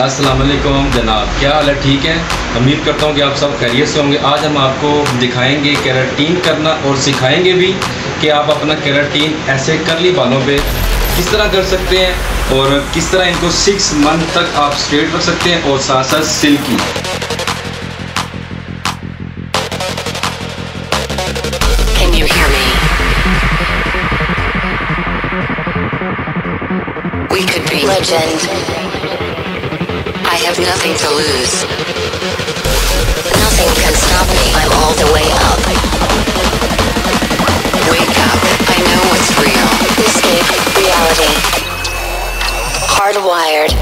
अस्सलाम वालेकुम जनाब, क्या हाल है? ठीक है, उम्मीद करता हूँ कि आप सब खैरियत से होंगे। आज हम आपको दिखाएंगे केराटिन करना और सिखाएंगे भी कि आप अपना केराटिन ऐसे कर्ली बालों पे किस तरह कर सकते हैं और किस तरह इनको 6 मंथ तक आप स्ट्रेट रख सकते हैं और साथ साथ silkie. Can you hear me? We could be legend. I have nothing to lose. Nothing can stop me. I'm all the way up. Wake up. I know what's real. Escape reality. Hardwired.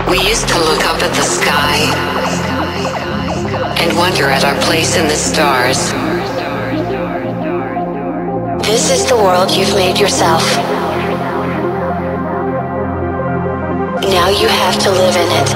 We used to look up at the sky and wonder at our place in the stars. This is the world you've made yourself. Now you have to live in it.